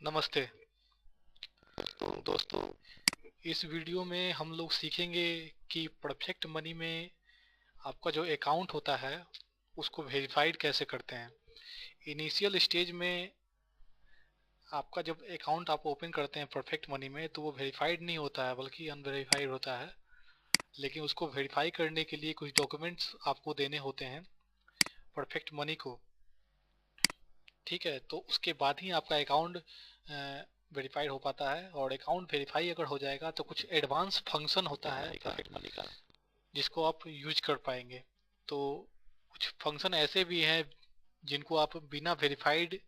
नमस्ते। तो दोस्तों, इस वीडियो में हम लोग सीखेंगे कि परफेक्ट मनी में आपका जो अकाउंट होता है उसको वेरीफाइड कैसे करते हैं। इनिशियल स्टेज में आपका जब अकाउंट आप ओपन करते हैं परफेक्ट मनी में तो वो वेरीफाइड नहीं होता है बल्कि अनवेरीफाइड होता है। लेकिन उसको वेरीफाई करने के लिए कुछ डॉक्यूमेंट्स आपको देने होते हैं परफेक्ट मनी को। ठीक है, तो उसके बाद ही आपका अकाउंट वेरीफाइड हो पाता है। और अकाउंट वेरीफाई अगर हो जाएगा तो कुछ एडवांस फंक्शन होता है परफेक्ट मनी का जिसको आप यूज कर पाएंगे। तो कुछ फंक्शन ऐसे भी हैं जिनको आप बिना वेरीफाइड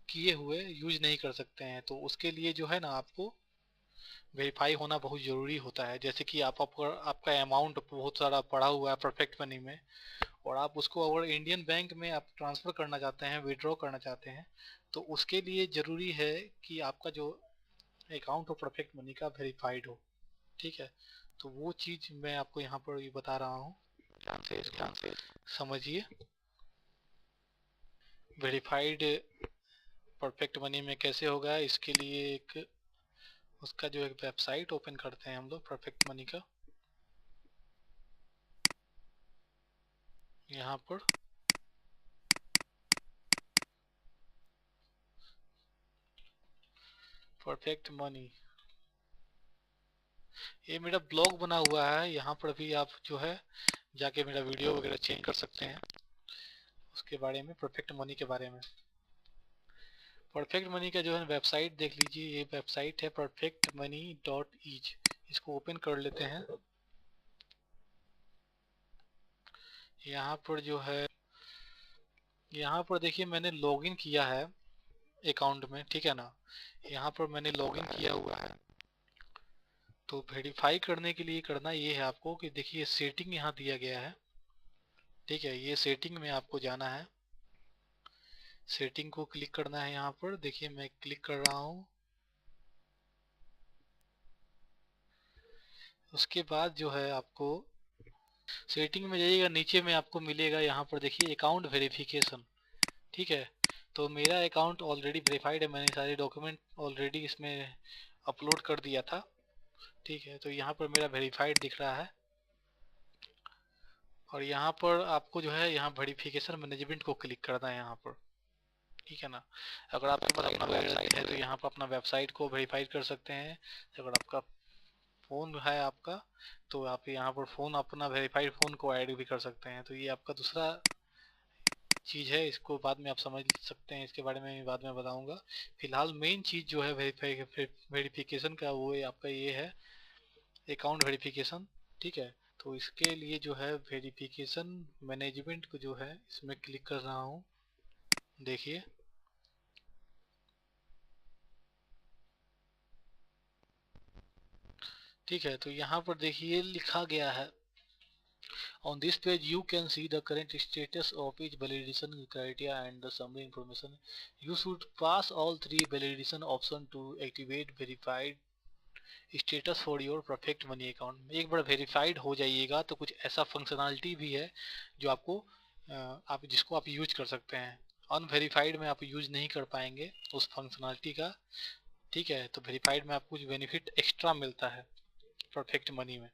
किए हुए यूज नहीं कर सकते हैं। तो उसके लिए जो है ना आपको वेरीफाई होना बहुत ज़रूरी होता है। जैसे कि आपका अमाउंट बहुत सारा पड़ा हुआ है परफेक्ट मनी में और आप उसको अगर इंडियन बैंक में आप ट्रांसफ़र करना चाहते हैं, विड्रॉ करना चाहते हैं, तो उसके लिए ज़रूरी है कि आपका जो अकाउंट हो परफेक्ट मनी का वेरीफाइड हो। ठीक है, तो वो चीज़ मैं आपको यहाँ पर ये बता रहा हूँ, ध्यान से समझिए। वेरीफाइड परफेक्ट मनी में कैसे होगा, इसके लिए एक उसका जो एक वेबसाइट ओपन करते हैं हम लोग परफेक्ट मनी का। यहाँ पर परफेक्ट मनी, ये मेरा ब्लॉग बना हुआ है। यहाँ पर भी आप जो है जाके मेरा वीडियो वगैरह चेक कर सकते हैं उसके बारे में, परफेक्ट मनी के बारे में। परफेक्ट मनी का जो है वेबसाइट देख लीजिए, ये वेबसाइट है perfectmoney.iz। इसको ओपन कर लेते हैं। यहाँ पर जो है, यहाँ पर देखिए मैंने लॉगिन किया है अकाउंट में, ठीक है ना। यहाँ पर मैंने लॉगिन किया हुआ है। तो वेरीफाई करने के लिए करना ये है आपको कि देखिए सेटिंग यहाँ दिया गया है। ठीक है, ये सेटिंग में आपको जाना है, सेटिंग को क्लिक करना है। यहाँ पर देखिए मैं क्लिक कर रहा हूँ। उसके बाद जो है आपको सेटिंग में जाइएगा, नीचे में आपको मिलेगा यहाँ पर देखिए अकाउंट वेरिफिकेशन। ठीक है, तो मेरा अकाउंट ऑलरेडी वेरीफाइड है, मैंने सारे डॉक्यूमेंट ऑलरेडी इसमें अपलोड कर दिया था। ठीक है, तो यहाँ पर मेरा वेरीफाइड दिख रहा है। और यहाँ पर आपको जो है यहाँ वेरिफिकेशन मैनेजमेंट को क्लिक करना है यहाँ पर। ठीक है ना, अगर आपके पास अपना वेबसाइट है तो यहाँ पर अपना वेबसाइट को वेरीफाई कर सकते हैं। अगर आपका फ़ोन है आपका तो आप यहाँ पर फ़ोन, अपना वेरीफाइड फ़ोन को ऐड भी कर सकते हैं। तो ये आपका दूसरा चीज़ है, इसको बाद में आप समझ सकते हैं, इसके बारे में बाद में बताऊंगा। फिलहाल मेन चीज़ जो है वेरिफिकेशन का वो आपका ये है अकाउंट वेरिफिकेशन। ठीक है, तो इसके लिए जो है वेरिफिकेशन मैनेजमेंट को जो है इसमें क्लिक कर रहा हूँ। देखिए ठीक है, तो यहाँ पर देखिए लिखा गया है, on this page you can see the current status of each validation criteria and the summary information. You should pass all three validation option to activate verified status for your perfect money account. एक बार verified हो जाइएगा तो कुछ ऐसा functionality भी है जो आपको आप जिसको आप यूज कर सकते हैं। अनवेरीफाइड में आप यूज नहीं कर पाएंगे उस फंक्शनलिटी का। ठीक है, तो वेरीफाइड में आपको कुछ बेनिफिट एक्स्ट्रा मिलता है परफेक्ट मनी में।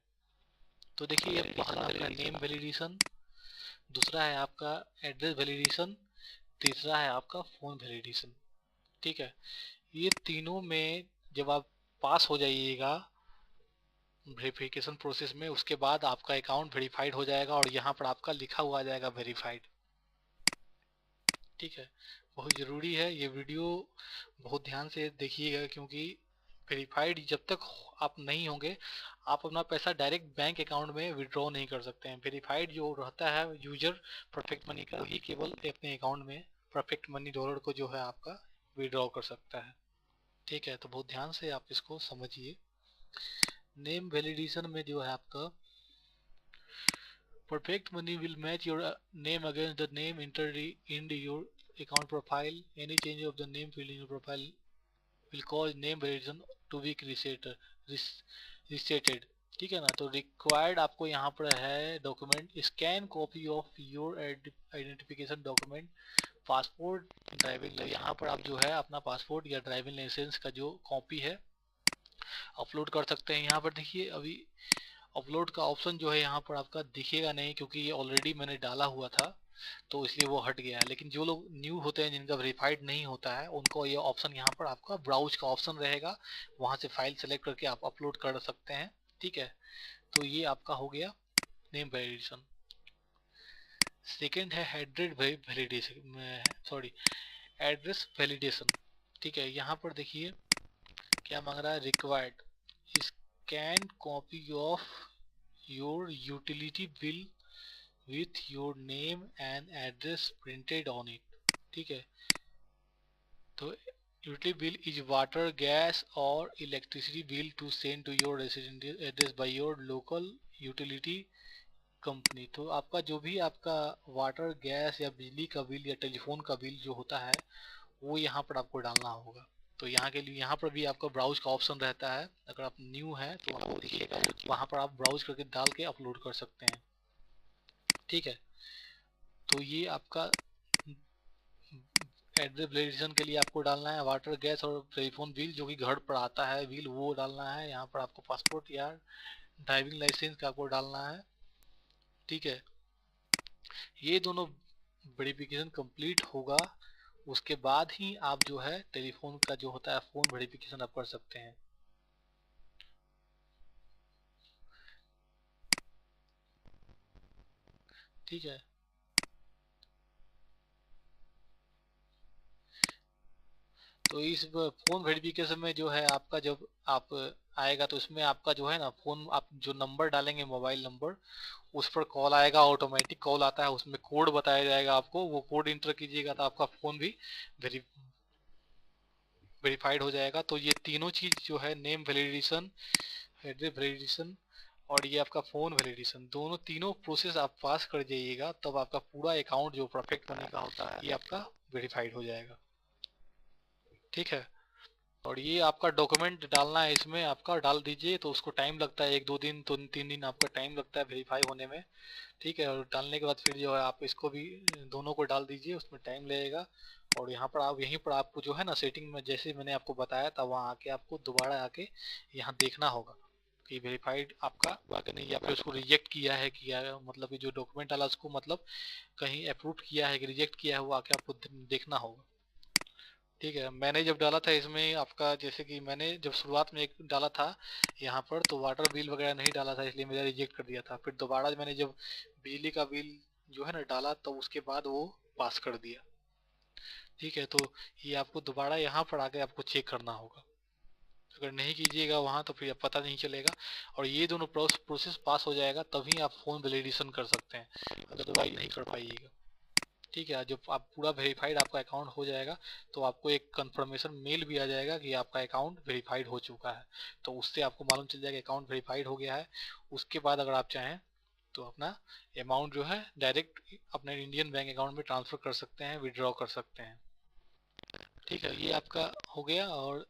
तो देखिए ये पहला आपका नेम वेलिडेशन, दूसरा है आपका एड्रेस वेलिडेशन, तीसरा है आपका फ़ोन वेलिडेशन। ठीक है, ये तीनों में जब आप पास हो जाइएगा वेरिफिकेशन प्रोसेस में, उसके बाद आपका अकाउंट वेरीफाइड हो जाएगा और यहाँ पर आपका लिखा हुआ आ जाएगा वेरीफाइड। ठीक है, बहुत ज़रूरी है ये वीडियो, बहुत ध्यान से देखिएगा क्योंकि वेरीफाइड जब तक आप नहीं होंगे आप अपना पैसा डायरेक्ट बैंक अकाउंट में विड्रॉ नहीं कर सकते हैं। वेरीफाइड जो रहता है यूजर परफेक्ट मनी का, वही केवल अपने अकाउंट में परफेक्ट मनी डॉलर को जो है आपका विड्रॉ कर सकता है। ठीक है, तो बहुत ध्यान से आप इसको समझिए। नेम वैलिडेशन में जो है आपका perfect money will match your name against the name entered in your account profile. Any change of the name field in your profile will cause name validation to be resetted। ठीक है ना, तो required आपको यहाँ पर है document, scan copy of your identification document passport driving, यहाँ पर आप जो है अपना पासपोर्ट या ड्राइविंग लाइसेंस का जो कॉपी है अपलोड कर सकते हैं। यहाँ पर देखिए अभी अपलोड का ऑप्शन जो है यहाँ पर आपका दिखेगा नहीं, क्योंकि ये ऑलरेडी मैंने डाला हुआ था तो इसलिए वो हट गया है। लेकिन जो लोग न्यू होते हैं, जिनका वेरीफाइड नहीं होता है, उनको ये ऑप्शन यहाँ पर आपका ब्राउज का ऑप्शन रहेगा, वहां से फाइल सेलेक्ट करके आप अपलोड कर सकते हैं। ठीक है, तो ये आपका हो गया नेम वेलिडेशन। सेकेंड है address validation, sorry address validation. ठीक है, यहाँ पर देखिए क्या मांग रहा है, required scan copy of your utility bill with your name and address printed on it। ठीक है, तो utility bill is water, gas or electricity bill to send to your resident address by your local utility company। तो आपका जो भी आपका water, gas या बिजली का बिल या टेलीफोन का बिल जो होता है वो यहाँ पर आपको डालना होगा। तो यहाँ के लिए यहाँ पर भी आपका ब्राउज का ऑप्शन रहता है, अगर आप न्यू है तो आपको दिखेगा, वहाँ पर आप ब्राउज करके डाल के अपलोड कर सकते हैं। ठीक है, तो ये आपका एड्रेस वेरिफिकेशन के लिए आपको डालना है वाटर, गैस और टेलीफोन बिल जो कि घर पर आता है बिल, वो डालना है। यहाँ पर आपको पासपोर्ट या ड्राइविंग लाइसेंस का आपको डालना है। ठीक है, ये दोनों वेरिफिकेशन कंप्लीट होगा, उसके बाद ही आप जो है टेलीफोन का जो होता है फोन वेरिफिकेशन आप कर सकते हैं। ठीक है, तो इस फोन वेरिफिकेशन में जो है आपका जब आप आएगा तो इसमें आपका जो है ना फोन, आप जो नंबर डालेंगे मोबाइल नंबर, उस पर कॉल आएगा, ऑटोमेटिक कॉल आता है, उसमें कोड बताया जाएगा आपको, वो कोड इंटर कीजिएगा तो आपका फोन भी वेरीफाइड हो जाएगा। तो ये तीनों चीज जो है नेम वेलिडेशन, एड्रेस वेलिडेशन और ये आपका फोन वेलिडेशन, दोनों तीनों प्रोसेस आप पास कर जाइएगा, तब आपका पूरा अकाउंट जो परफेक्ट बनने का होता है ये आपका वेरीफाइड हो जाएगा। ठीक है, और ये आपका डॉक्यूमेंट डालना है, इसमें आपका डाल दीजिए, तो उसको टाइम लगता है 1-2 दिन, तो 3 दिन आपका टाइम लगता है वेरीफाई होने में। ठीक है, और डालने के बाद फिर जो है आप इसको भी दोनों को डाल दीजिए, उसमें टाइम लगेगा। और यहाँ पर आप, यहीं पर आपको जो है ना सेटिंग में जैसे मैंने आपको बताया था, वहाँ आके आपको दोबारा आके यहाँ देखना होगा कि वेरीफाइड आपका हुआ कि नहीं, या फिर उसको रिजेक्ट किया है, किया मतलब कि जो डॉक्यूमेंट डाला उसको मतलब कहीं अप्रूव किया है कि रिजेक्ट किया है, वो आके आपको देखना होगा। ठीक है, मैंने जब डाला था इसमें आपका, जैसे कि मैंने जब शुरुआत में एक डाला था यहाँ पर, तो वाटर बिल वगैरह नहीं डाला था, इसलिए मेरा रिजेक्ट कर दिया था। फिर दोबारा मैंने जब बिजली का बिल जो है ना डाला, तो उसके बाद वो पास कर दिया। ठीक है, तो ये आपको दोबारा यहाँ पर आके आपको चेक करना होगा, अगर नहीं कीजिएगा वहाँ तो फिर पता नहीं चलेगा। और ये दोनों प्रोसेस पास हो जाएगा तभी आप फोन वैलिडेशन कर सकते हैं, अदरवाइज नहीं कर पाइएगा। ठीक है, जब आप पूरा वेरीफाइड आपका अकाउंट हो जाएगा तो आपको एक कंफर्मेशन मेल भी आ जाएगा कि आपका अकाउंट वेरीफाइड हो चुका है, तो उससे आपको मालूम चल जाएगा अकाउंट वेरीफाइड हो गया है। उसके बाद अगर आप चाहें तो अपना अमाउंट जो है डायरेक्ट अपने इंडियन बैंक अकाउंट में ट्रांसफर कर सकते हैं, विड्रॉ कर सकते हैं। ठीक है, ये आपका हो गया। और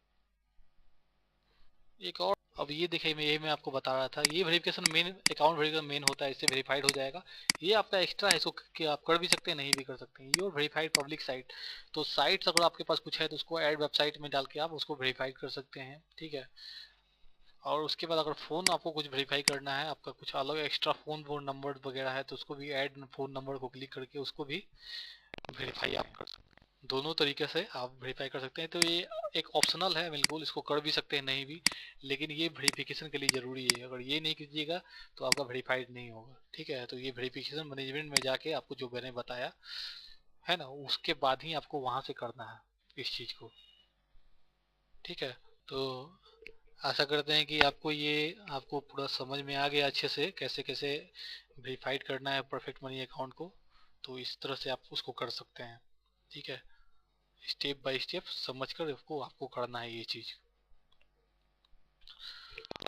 एक और, अब ये देखिए मैं आपको बता रहा था, ये verification main account verification main होता है, इससे वेरीफाइड हो जाएगा। ये आपका एक्स्ट्रा है, इसको कि आप कर भी सकते हैं, नहीं भी कर सकते हैं। ये और वेरीफाइड पब्लिक साइट, तो साइट्स अगर आपके पास कुछ है तो उसको ऐड वेबसाइट में डाल के आप उसको वेरीफाइड कर सकते हैं। ठीक है, और उसके बाद अगर फ़ोन आपको कुछ वेरीफाई करना है, आपका कुछ अलग एक्स्ट्रा फ़ोन नंबर वगैरह है, तो उसको भी ऐड फ़ोन नंबर को क्लिक करके उसको भी वेरीफाई आप कर सकते हैं। दोनों तरीके से आप वेरीफाई कर सकते हैं। तो ये एक ऑप्शनल है, बिल्कुल इसको कर भी सकते हैं, नहीं भी, लेकिन ये वेरिफिकेशन के लिए ज़रूरी है। अगर ये नहीं कीजिएगा तो आपका वेरीफाइड नहीं होगा। ठीक है, तो ये वेरिफिकेशन मैनेजमेंट में जाके आपको जो मैंने बताया है ना, उसके बाद ही आपको वहाँ से करना है इस चीज़ को। ठीक है, तो आशा करते हैं कि आपको पूरा समझ में आ गया अच्छे से, कैसे कैसे वेरीफाइड करना है परफेक्ट मनी अकाउंट को। तो इस तरह से आप उसको कर सकते हैं। ठीक है, स्टेप बाय स्टेप समझकर उसको आपको करना है ये चीज़।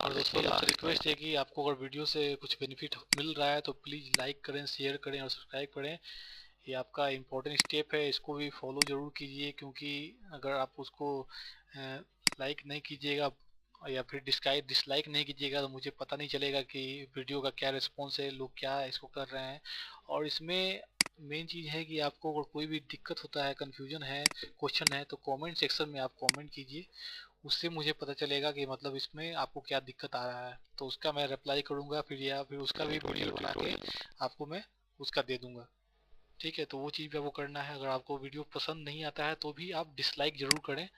और दोस्तों आपसे रिक्वेस्ट है कि आपको अगर वीडियो से कुछ बेनिफिट मिल रहा है तो प्लीज़ लाइक करें, शेयर करें और सब्सक्राइब करें। ये आपका इम्पोर्टेंट स्टेप है, इसको भी फॉलो ज़रूर कीजिए, क्योंकि अगर आप उसको लाइक नहीं कीजिएगा या फिर डिसलाइक नहीं कीजिएगा तो मुझे पता नहीं चलेगा कि वीडियो का क्या रिस्पॉन्स है, लोग क्या इसको कर रहे हैं। और इसमें मेन चीज़ है कि आपको अगर कोई भी दिक्कत होता है, कंफ्यूजन है, क्वेश्चन है, तो कमेंट सेक्शन में आप कमेंट कीजिए। उससे मुझे पता चलेगा कि मतलब इसमें आपको क्या दिक्कत आ रहा है, तो उसका मैं रिप्लाई करूँगा फिर, या फिर उसका भी वीडियो बना के आपको मैं उसका दे दूँगा। ठीक है, तो वो चीज़ भी आपको करना है। अगर आपको वीडियो पसंद नहीं आता है तो भी आप डिसलाइक ज़रूर करें।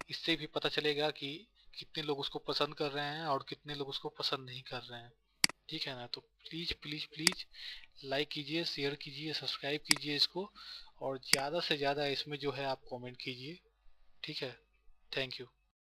इससे भी पता चलेगा कि कितने लोग उसको पसंद कर रहे हैं और कितने लोग उसको पसंद नहीं कर रहे हैं। ठीक है ना, तो प्लीज़ प्लीज़ प्लीज़ लाइक कीजिए, शेयर कीजिए, सब्सक्राइब कीजिए इसको, और ज़्यादा से ज़्यादा इसमें जो है आप कमेंट कीजिए। ठीक है, थैंक यू।